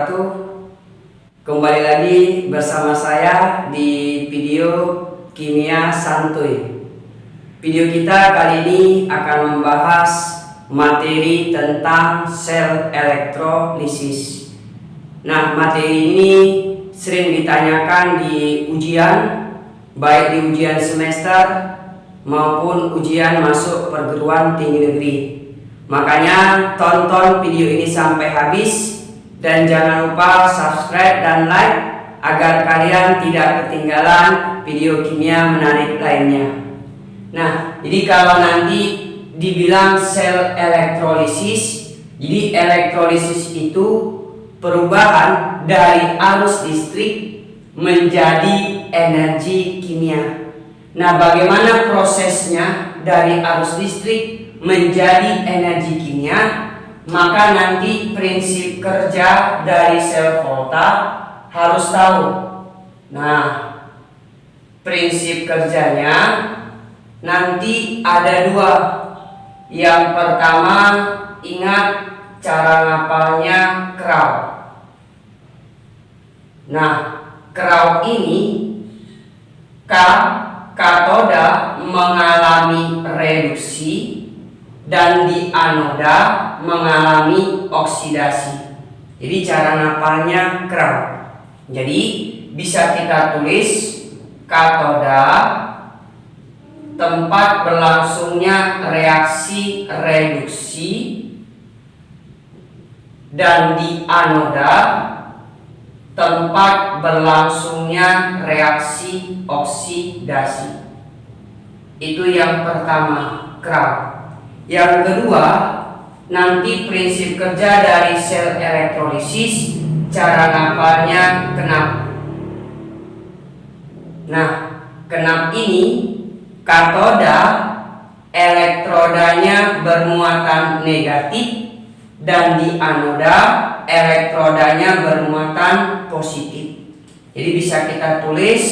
wabarakatuh. Kembali lagi bersama saya di video Kimia Santuy. Video kita kali ini akan membahas materi tentang sel elektrolisis. Nah, materi ini sering ditanyakan di ujian, baik di ujian semester maupun ujian masuk perguruan tinggi negeri. Makanya tonton video ini sampai habis dan jangan lupa subscribe dan like agar kalian tidak ketinggalan video kimia menarik lainnya. Nah, jadi kalau nanti dibilang sel elektrolisis, jadi elektrolisis itu perubahan dari arus listrik menjadi energi kimia. Nah, bagaimana prosesnya dari arus listrik menjadi energi kimia? Maka nanti prinsip kerja dari sel volta harus tahu. Nah, prinsip kerjanya nanti ada dua. Yang pertama, ingat cara ngapalnya krav. Nah, krav ini katoda mengalami reduksi dan di anoda mengalami oksidasi. Jadi cara ngapalnya krav. Jadi bisa kita tulis katoda tempat berlangsungnya reaksi reduksi dan di anoda tempat berlangsungnya reaksi oksidasi. Itu yang pertama, krav. Yang kedua, nanti prinsip kerja dari sel elektrolisis, cara ngapalnya kenap. Nah, kenap ini katoda elektrodanya bermuatan negatif dan di anoda elektrodanya bermuatan positif. Jadi bisa kita tulis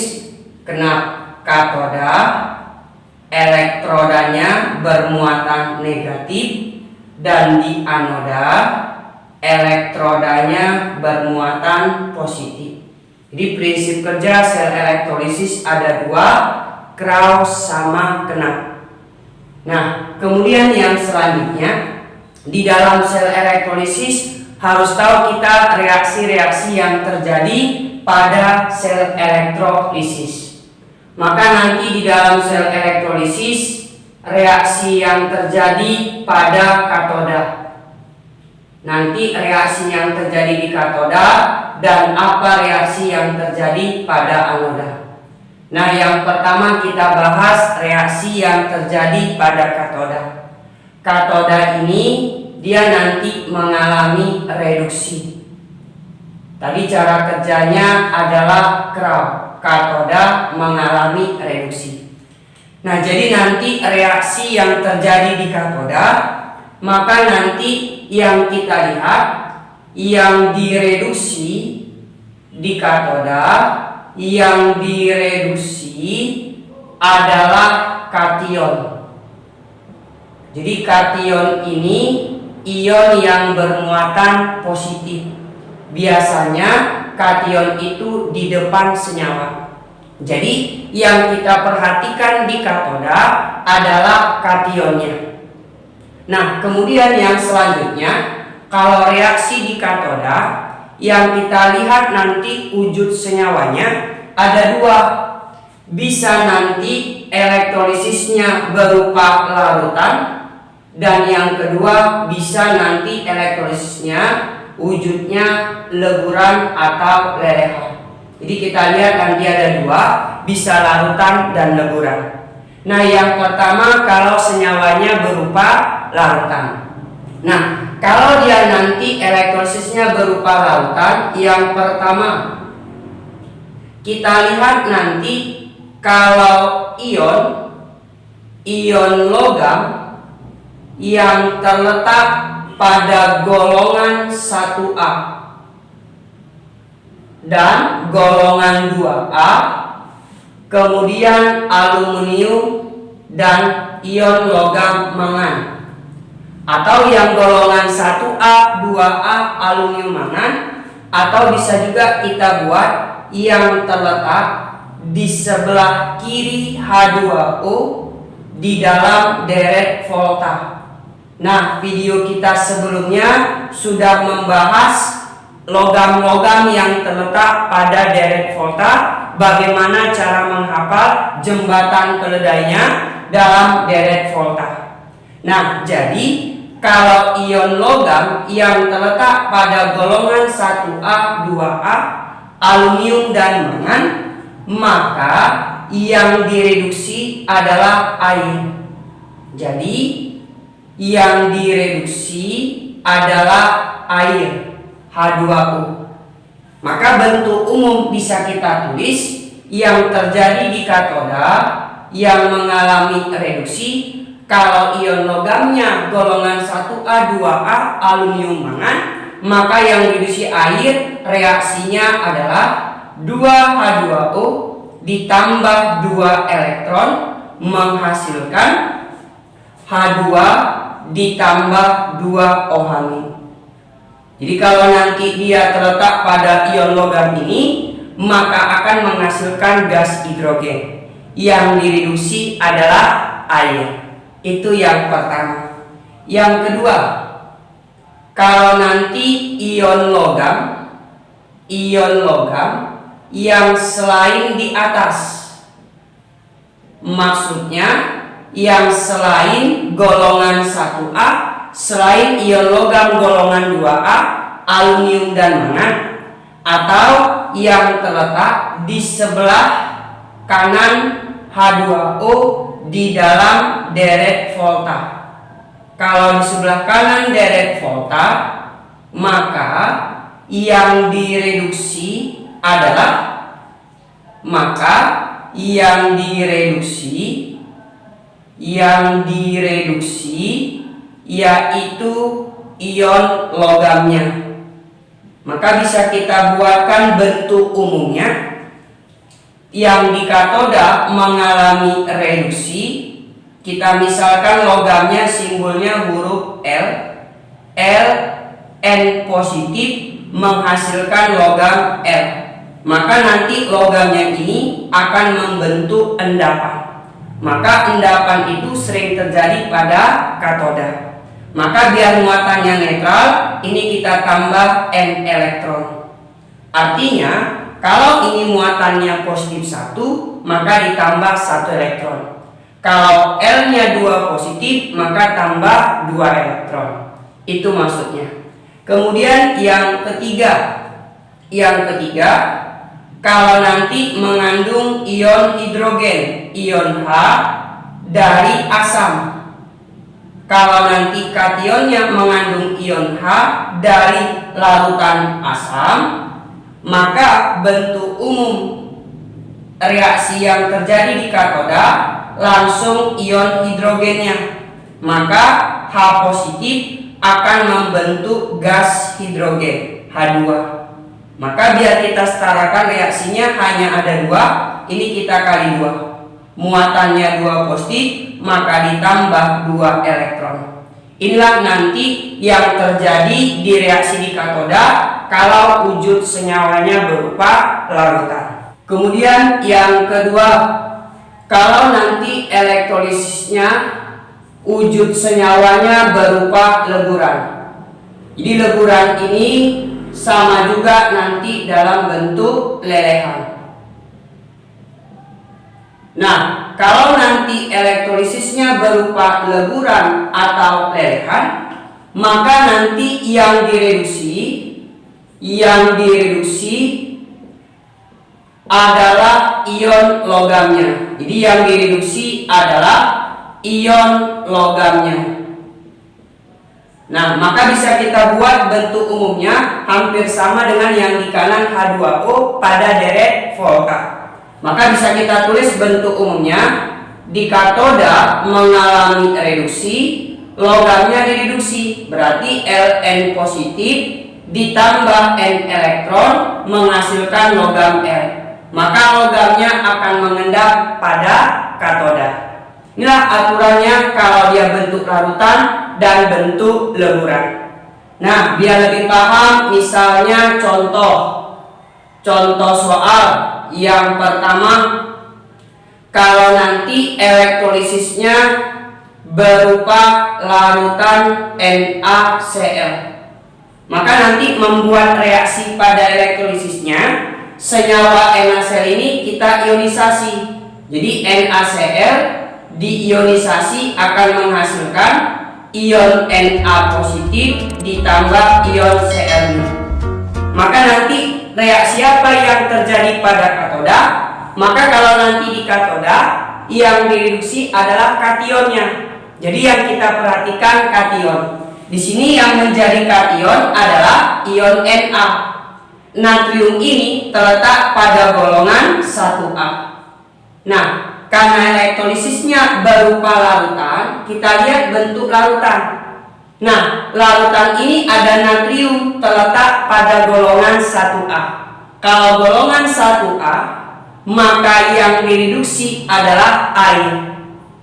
kenap katoda elektrodanya bermuatan negatif dan di anoda elektrodanya bermuatan positif. Jadi prinsip kerja sel elektrolisis ada dua, krav sama kenap. Nah, kemudian yang selanjutnya di dalam sel elektrolisis harus tahu kita reaksi-reaksi yang terjadi pada sel elektrolisis. Maka nanti di dalam sel elektrolisis reaksi yang terjadi pada katoda. Nanti reaksi yang terjadi di katoda dan apa reaksi yang terjadi pada anoda. Nah, yang pertama kita bahas reaksi yang terjadi pada katoda. Katoda ini dia nanti mengalami reduksi. Tadi cara kerjanya adalah krav. Katoda mengalami reduksi. Nah, jadi nanti reaksi yang terjadi di katoda, maka nanti yang kita lihat yang direduksi di katoda, yang direduksi adalah kation. Jadi kation ini ion yang bermuatan positif. Biasanya kation itu di depan senyawa. Jadi yang kita perhatikan di katoda adalah kationnya. Nah, kemudian yang selanjutnya, kalau reaksi di katoda yang kita lihat nanti wujud senyawanya ada dua. Bisa nanti elektrolisisnya berupa larutan, dan yang kedua bisa nanti elektrolisisnya wujudnya leburan atau lelehan. Jadi kita lihat nanti ada dua, bisa larutan dan leburan. Nah, yang pertama kalau senyawanya berupa larutan. Nah, kalau dia nanti elektrosisnya berupa larutan, yang pertama kita lihat nanti kalau ion logam yang terletak pada golongan 1A dan golongan 2A, kemudian aluminium dan ion logam mangan, atau yang golongan 1A, 2A aluminium mangan, atau bisa juga kita buat yang terletak di sebelah kiri H2O di dalam deret volta. Nah, video kita sebelumnya sudah membahas logam-logam yang terletak pada deret volta, bagaimana cara menghafal jembatan keledainya dalam deret volta. Nah, jadi kalau ion logam yang terletak pada golongan 1A, 2A, aluminium dan mangan, maka yang direduksi adalah air. Jadi yang direduksi adalah air, H2O. Maka bentuk umum bisa kita tulis yang terjadi di katoda yang mengalami reduksi. Kalau ion logamnya golongan 1A, 2A, aluminium mangan, maka yang reduksi air reaksinya adalah 2H2O ditambah 2 elektron menghasilkan H2 ditambah 2 OH-. Jadi kalau nanti dia terletak pada ion logam ini, maka akan menghasilkan gas hidrogen. Yang direduksi adalah air. Itu yang pertama. Yang kedua, kalau nanti ion logam yang selain di atas, maksudnya yang selain golongan 1A, selain ion logam golongan 2A, aluminium dan mangan, atau yang terletak di sebelah kanan H2O di dalam deret volta. Kalau di sebelah kanan deret volta, maka yang direduksi adalah yaitu ion logamnya. Maka bisa kita buatkan bentuk umumnya. Yang di katoda mengalami reduksi, kita misalkan logamnya simbolnya huruf L, N positif menghasilkan logam L. Maka nanti logamnya ini akan membentuk endapan. Maka endapan itu sering terjadi pada katoda. Maka biar muatannya netral, ini kita tambah N elektron. Artinya kalau ini muatannya positif 1, maka ditambah 1 elektron. Kalau L-nya 2 positif, maka tambah 2 elektron. Itu maksudnya. Kemudian yang ketiga, kalau nanti mengandung ion hidrogen, ion H dari asam. Kalau nanti kationnya mengandung ion H dari larutan asam, maka bentuk umum reaksi yang terjadi di katoda langsung ion hidrogennya. Maka H positif akan membentuk gas hidrogen H2. Maka biar kita setarakan reaksinya hanya ada 2, ini kita kali 2. Muatannya 2 positif, maka ditambah 2 elektron. Inilah nanti yang terjadi di reaksi di katoda kalau wujud senyawanya berupa larutan. Kemudian yang kedua, kalau nanti elektrolizisnya wujud senyawanya berupa leburan. Jadi leburan ini sama juga nanti dalam bentuk lelehan. Nah, kalau nanti elektrolizisnya berupa leburan atau lelehan, maka nanti yang direduksi adalah ion logamnya. Jadi yang direduksi adalah ion logamnya. Nah, maka bisa kita buat bentuk umumnya hampir sama dengan yang di kanan H2O pada deret volta. Maka bisa kita tulis bentuk umumnya, di katoda mengalami reduksi, logamnya direduksi, berarti Ln positif ditambah N elektron menghasilkan logam L. Maka logamnya akan mengendap pada katoda. Inilah aturannya kalau dia bentuk larutan dan bentuk leburan. Nah, biar lebih paham, misalnya contoh soal yang pertama, kalau nanti elektrolisisnya berupa larutan NaCl, maka nanti membuat reaksi pada elektrolisisnya, senyawa NaCl ini kita ionisasi. Jadi NaCl diionisasi akan menghasilkan ion Na positif ditambah ion Cl-. Maka nanti reaksi apa yang terjadi pada katoda? Maka kalau nanti di katoda yang direduksi adalah kationnya. Jadi yang kita perhatikan kation. Di sini yang menjadi kation adalah ion Na. Natrium ini terletak pada golongan 1A. Nah, karena elektrolisisnya berupa larutan, kita lihat bentuk larutan. Nah, larutan ini ada natrium terletak pada golongan 1A. Kalau golongan 1A, maka yang direduksi adalah air.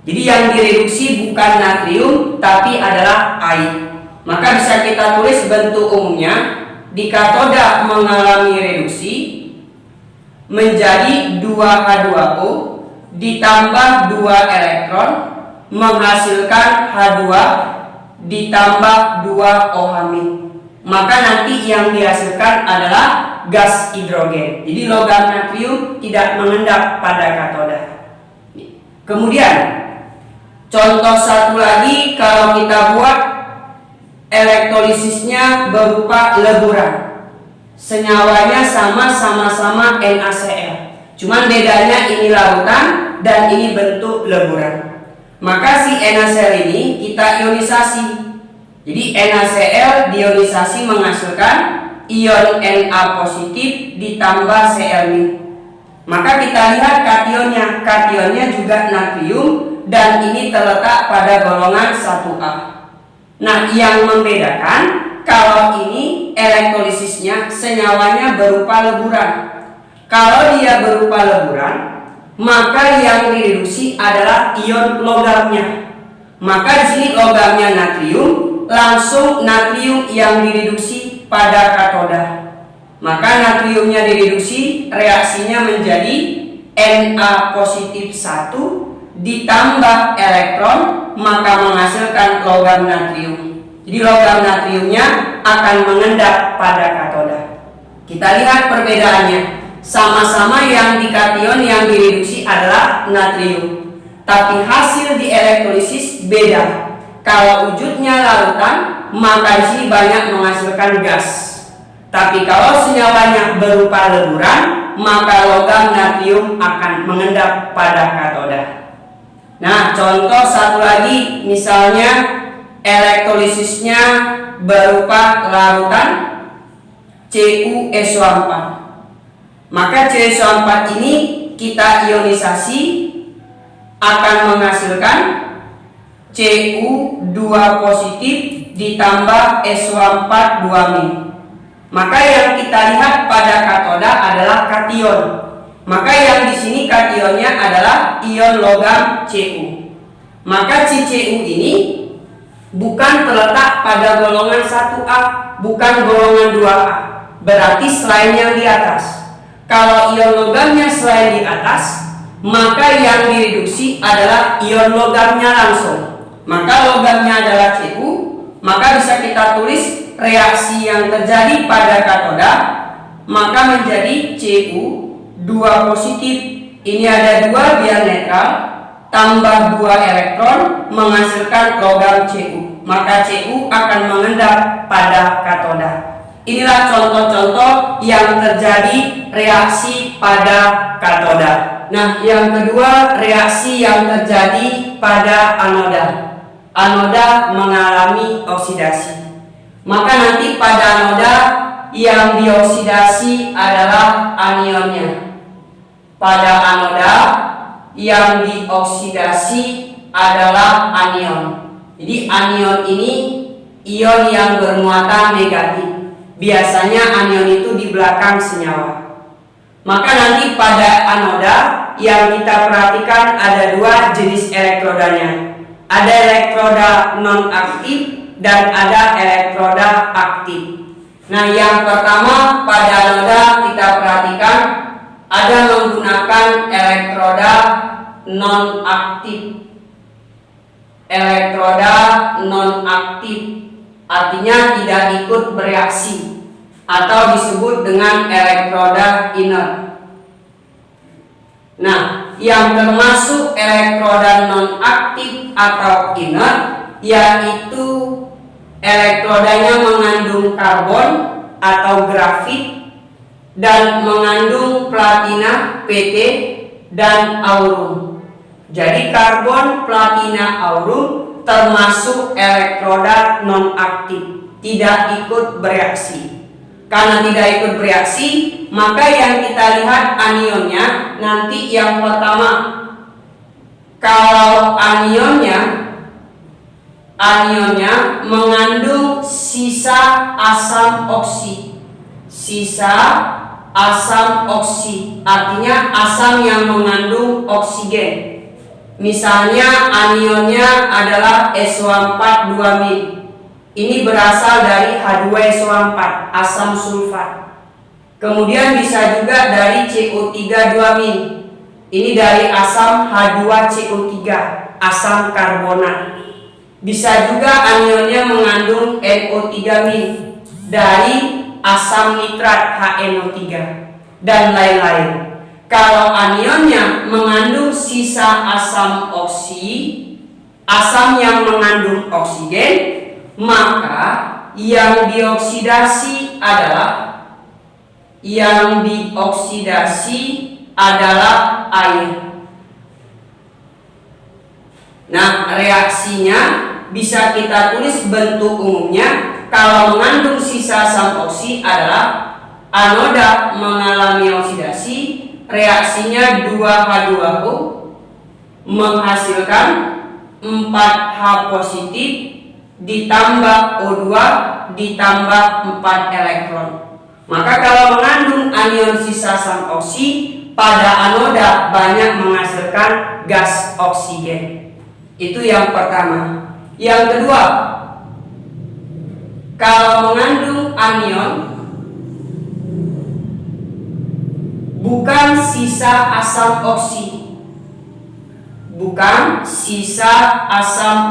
Jadi yang direduksi bukan natrium, tapi adalah air. Maka bisa kita tulis bentuk umumnya. Di katoda mengalami reduksi menjadi 2H2O ditambah 2 elektron menghasilkan H2 ditambah 2 OH-. Maka nanti yang dihasilkan adalah gas hidrogen. Jadi logam natrium tidak mengendap pada katoda. Kemudian contoh satu lagi, kalau kita buat elektrolisisnya berupa leburan. Senyawanya sama-sama NaCl. Cuman bedanya ini larutan dan ini bentuk leburan. Maka si NaCl ini kita ionisasi. Jadi NaCl diionisasi menghasilkan ion Na positif ditambah Cl-. Maka kita lihat kationnya. Kationnya juga natrium dan ini terletak pada golongan 1A. Nah, yang membedakan kalau ini elektrolisisnya senyawanya berupa leburan. Kalau dia berupa leburan, maka yang direduksi adalah ion logamnya. Maka di sini logamnya natrium, langsung natrium yang direduksi pada katoda. Maka natriumnya direduksi, reaksinya menjadi Na positif 1 ditambah elektron, maka menghasilkan logam natrium. Jadi logam natriumnya akan mengendap pada katoda. Kita lihat perbedaannya. Sama-sama yang di kation yang direduksi adalah natrium, tapi hasil di elektrolisis beda. Kalau wujudnya larutan, maka di sini banyak menghasilkan gas. Tapi kalau senyawanya berupa leburan, maka logam natrium akan mengendap pada katoda. Nah, contoh satu lagi, misalnya elektrolisisnya berupa larutan CuSO4. Maka CuSO4 ini kita ionisasi akan menghasilkan Cu2 positif ditambah SO4 2-. Maka yang kita lihat pada katoda adalah kation. Maka yang di sini kationnya adalah ion logam Cu. Maka Cu ini bukan terletak pada golongan 1A, bukan golongan 2A. Berarti selain yang di atas. Kalau ion logamnya selain di atas, maka yang direduksi adalah ion logamnya langsung. Maka logamnya adalah Cu, maka bisa kita tulis reaksi yang terjadi pada katoda, maka menjadi Cu2 positif. Ini ada 2 biar netral, tambah 2 elektron menghasilkan logam Cu. Maka Cu akan mengendap pada katoda. Inilah contoh-contoh yang terjadi reaksi pada katoda. Nah, yang kedua, reaksi yang terjadi pada anoda. Anoda mengalami oksidasi. Maka nanti pada anoda yang dioksidasi adalah anionnya. Pada anoda yang dioksidasi adalah anion. Jadi anion ini ion yang bermuatan negatif. Biasanya anion itu di belakang senyawa. Maka nanti pada anoda yang kita perhatikan ada 2 jenis elektrodanya. Ada elektroda non-aktif dan ada elektroda aktif. Nah, yang pertama pada anoda kita perhatikan ada menggunakan elektroda non-aktif. Elektroda non-aktif artinya tidak ikut bereaksi atau disebut dengan elektroda inert. Nah, yang termasuk elektroda non-aktif atau inert yaitu elektrodanya mengandung karbon atau grafit dan mengandung platina Pt dan aurum. Jadi karbon, platina, aurum termasuk elektroda non-aktif, tidak ikut bereaksi. Karena tidak ikut bereaksi, maka yang kita lihat anionnya nanti yang pertama. Kalau anionnya mengandung sisa asam oksi. Sisa asam oksi artinya asam yang mengandung oksigen. Misalnya anionnya adalah SO4 2-min. Ini berasal dari H2SO4, asam sulfat. Kemudian bisa juga dari CO3 2-min. Ini dari asam H2CO3, asam karbonat. Bisa juga anionnya mengandung NO3-min dari asam nitrat HNO3 dan lain-lain. Kalau anionnya mengandung sisa asam oksi, asam yang mengandung oksigen, maka yang dioksidasi adalah air. Nah, reaksinya bisa kita tulis bentuk umumnya. Kalau mengandung sisa asam oksi adalah anoda mengalami oksidasi, reaksinya 2H2O menghasilkan 4H positif ditambah O2 ditambah 4 elektron. Maka kalau mengandung anion sisa asam oksi pada anoda banyak menghasilkan gas oksigen. Itu yang pertama. Yang kedua, kalau mengandung anion bukan sisa asam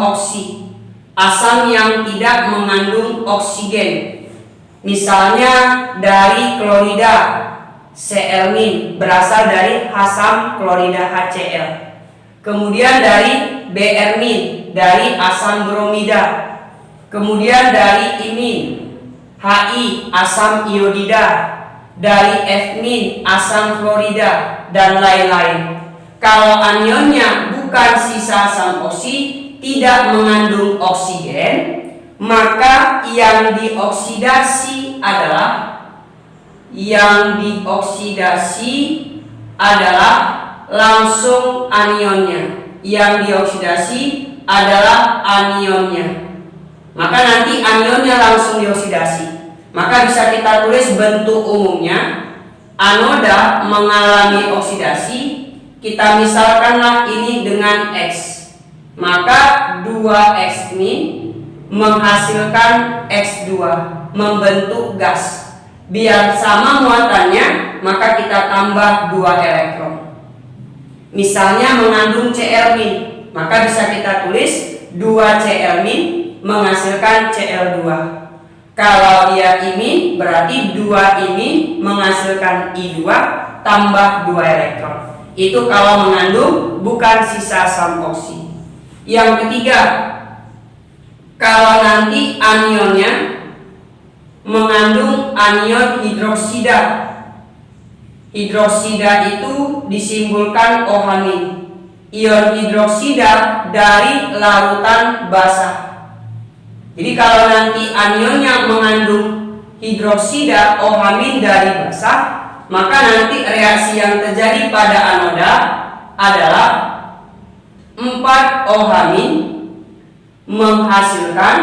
oksi, asam yang tidak mengandung oksigen. Misalnya dari klorida Cl- berasal dari asam klorida HCl. Kemudian dari Br- dari asam bromida. Kemudian dari imin Hi asam iodida, dari F- asam fluorida dan lain-lain. Kalau anionnya bukan sisa asam oksi, tidak mengandung oksigen, maka yang dioksidasi adalah langsung anionnya. Yang dioksidasi adalah anionnya. Maka nanti anionnya langsung dioksidasi. Maka bisa kita tulis bentuk umumnya. Anoda mengalami oksidasi, kita misalkanlah ini dengan X. Maka 2X ini menghasilkan X2, membentuk gas. Biar sama muatannya, maka kita tambah 2 elektron. Misalnya mengandung Cl-, maka bisa kita tulis 2Cl- menghasilkan Cl2. Kalau dia imin, berarti 2 ini menghasilkan I2 tambah 2 elektron. Itu kalau mengandung bukan sisa asam oksi. Yang ketiga, kalau nanti anionnya mengandung anion hidroksida. Hidroksida itu disimbolkan OH-. Ion hidroksida dari larutan basah. Jadi kalau nanti anionnya mengandung hidroksida OH- dari basah, maka nanti reaksi yang terjadi pada anoda adalah 4 OH- menghasilkan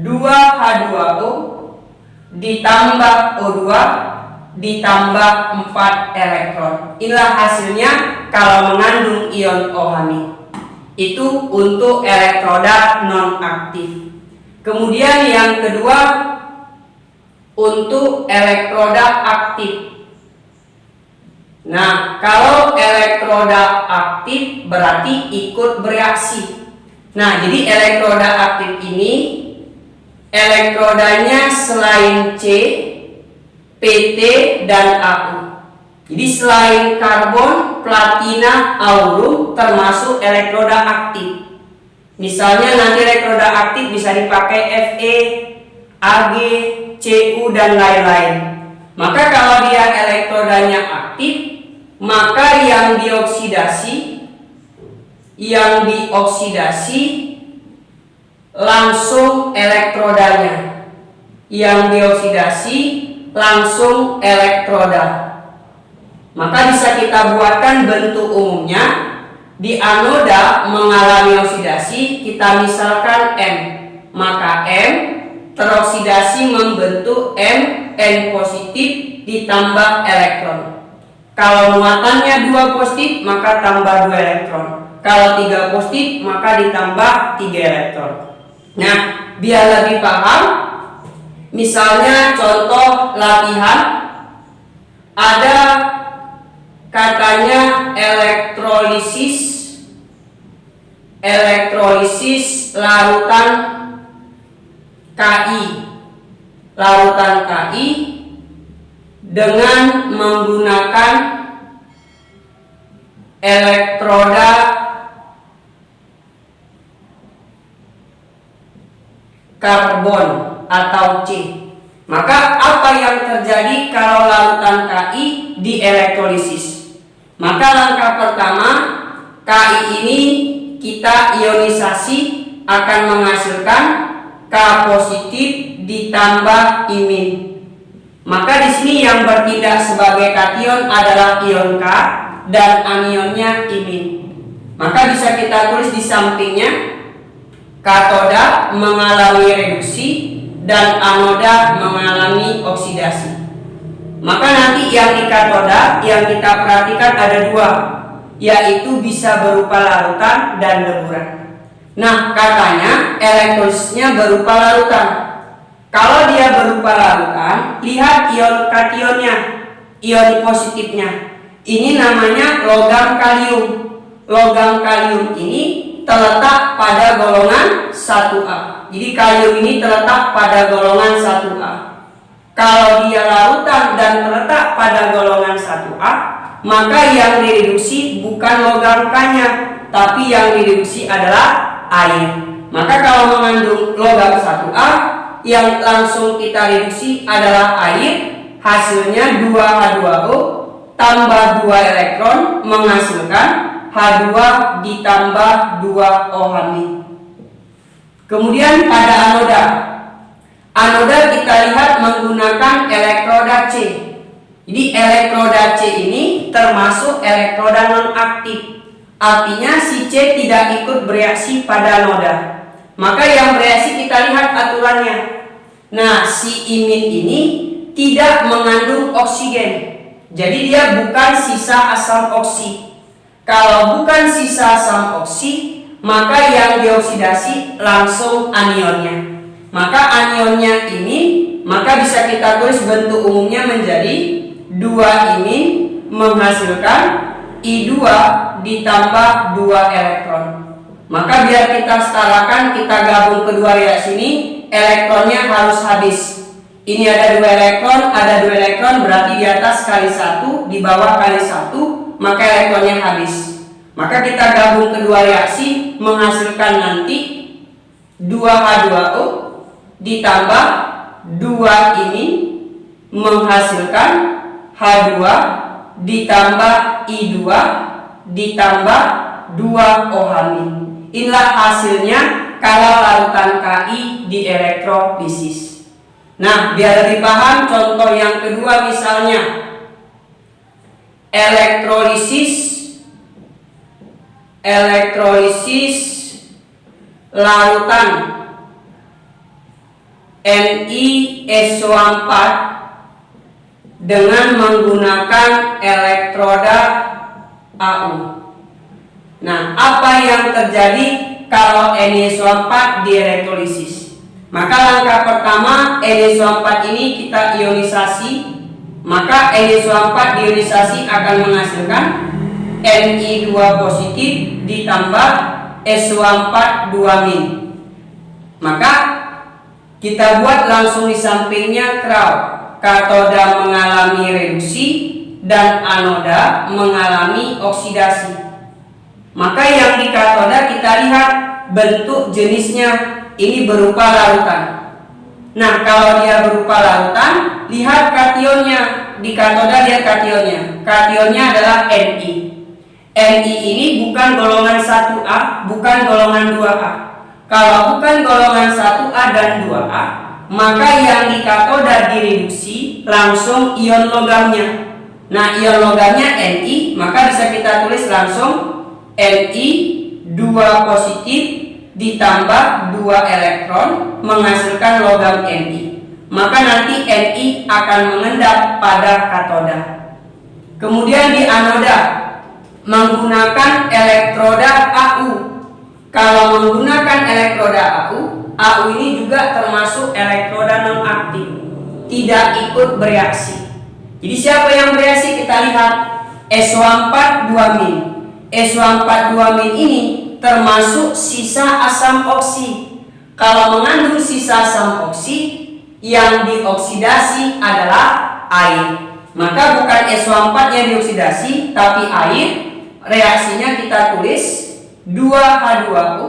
2H2O ditambah O2 ditambah 4 elektron. Inilah hasilnya kalau mengandung ion OH-. Itu untuk elektroda non-aktif. Kemudian yang kedua untuk elektroda aktif. Nah, kalau elektroda aktif berarti ikut bereaksi. Nah, jadi elektroda aktif ini elektrodanya selain C, PT, dan Au. Jadi selain karbon, platina, aurum termasuk elektroda aktif. Misalnya nanti elektroda aktif bisa dipakai Fe, Ag, Cu, dan lain-lain. Maka kalau dia elektrodanya aktif, maka yang dioksidasi langsung elektrodanya. Yang dioksidasi langsung elektroda. Maka bisa kita buatkan bentuk umumnya. Di anoda mengalami oksidasi, kita misalkan M. Maka M teroksidasi membentuk Mn positif ditambah elektron. Kalau muatannya 2 positif, maka tambah 2 elektron. Kalau 3 positif, maka ditambah 3 elektron. Nah, biar lebih paham, misalnya contoh latihan, ada katanya elektrolisis larutan KI dengan menggunakan elektroda karbon atau C. Maka apa yang terjadi kalau larutan KI dielektrolisis? Maka langkah pertama, KI ini kita ionisasi akan menghasilkan K positif ditambah imin. Maka di sini yang bertindak sebagai kation adalah ion K dan anionnya imin. Maka bisa kita tulis di sampingnya, katoda mengalami reduksi dan anoda mengalami oksidasi. Maka nanti yang di katoda yang kita perhatikan ada 2, yaitu bisa berupa larutan dan deburan. Nah, katanya elektrosisnya berupa larutan. Kalau dia berupa larutan, lihat ion kationnya, ion positifnya. Ini namanya logam kalium. Logam kalium ini terletak pada golongan 1A. Jadi kalium ini terletak pada golongan 1A. Kalau dia larutan dan terletak pada golongan 1A, maka yang direduksi bukan logam K-nya, tapi yang direduksi adalah air. Maka kalau mengandung logam 1A, yang langsung kita reduksi adalah air. Hasilnya 2H2O tambah 2 elektron menghasilkan H2 ditambah 2O-. Kemudian pada anoda kita lihat menggunakan elektroda C. Jadi elektroda C ini termasuk elektroda non-aktif. Artinya si C tidak ikut bereaksi pada anoda. Maka yang bereaksi kita lihat aturannya. Nah, si imin ini tidak mengandung oksigen. Jadi dia bukan sisa asam oksi. Kalau bukan sisa asam oksi, maka yang dioksidasi langsung anionnya. Maka anionnya ini, maka bisa kita tulis bentuk umumnya menjadi 2 imin menghasilkan I2 ditambah 2 elektron. Maka biar kita setarakan, kita gabung kedua reaksi ini, elektronnya harus habis. Ini ada 2 elektron, ada 2 elektron, berarti di atas kali 1, di bawah kali 1, maka elektronnya habis. Maka kita gabung kedua reaksi, menghasilkan nanti 2H2O ditambah 2 ini menghasilkan H2 ditambah I2 ditambah 2O-. Inilah hasilnya kalau larutan KI dielektrolisis. Nah, biar lebih paham, contoh yang kedua misalnya elektrolisis larutan NiSO4 dengan menggunakan elektroda Au. Nah, apa yang terjadi kalau NiSO4 dielektrolisis? Maka langkah pertama NiSO4 ini kita ionisasi. Maka NiSO4 diionisasi akan menghasilkan Ni2 positif ditambah SO4 2-. Maka kita buat langsung di sampingnya Kraut. Katoda mengalami reduksi dan anoda mengalami oksidasi. Maka yang di katoda kita lihat bentuk jenisnya ini berupa larutan. Nah, kalau dia berupa larutan, lihat kationnya. Di katoda lihat kationnya. Kationnya adalah Ni. Ni ini bukan golongan 1A, bukan golongan 2A. Kalau bukan golongan 1A dan 2A, maka yang di katoda direduksi langsung ion logamnya. Nah, ion logamnya Ni, maka bisa kita tulis langsung Ni2 positif ditambah 2 elektron menghasilkan logam Ni. Maka nanti Ni akan mengendap pada katoda. Kemudian di anoda menggunakan elektroda Au. Kalau menggunakan elektroda Au ini juga termasuk elektroda non aktif, tidak ikut bereaksi. Jadi siapa yang bereaksi kita lihat SO4 2-. SO4 2- ini termasuk sisa asam oksi. Kalau mengandung sisa asam oksi, yang dioksidasi adalah air. Maka bukan SO4 yang dioksidasi, tapi air. Reaksinya kita tulis 2H2O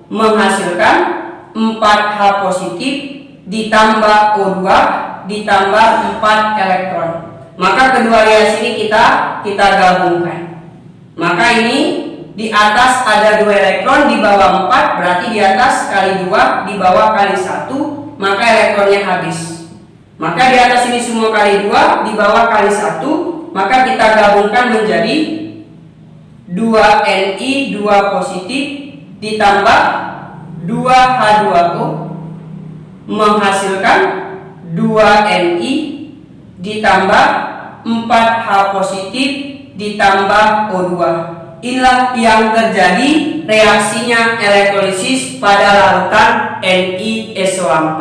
menghasilkan 4H positif ditambah O2 ditambah 4 elektron. Maka kedua reaksi ini kita gabungkan. Maka ini di atas ada 2 elektron, di bawah 4, berarti di atas kali 2, di bawah kali 1, maka elektronnya habis. Maka di atas ini semua kali 2, di bawah kali 1, maka kita gabungkan menjadi 2Ni2 positif ditambah 2H2O menghasilkan 2Ni ditambah 4H positif ditambah O2. Inilah yang terjadi reaksinya elektrolisis pada larutan NiSO4.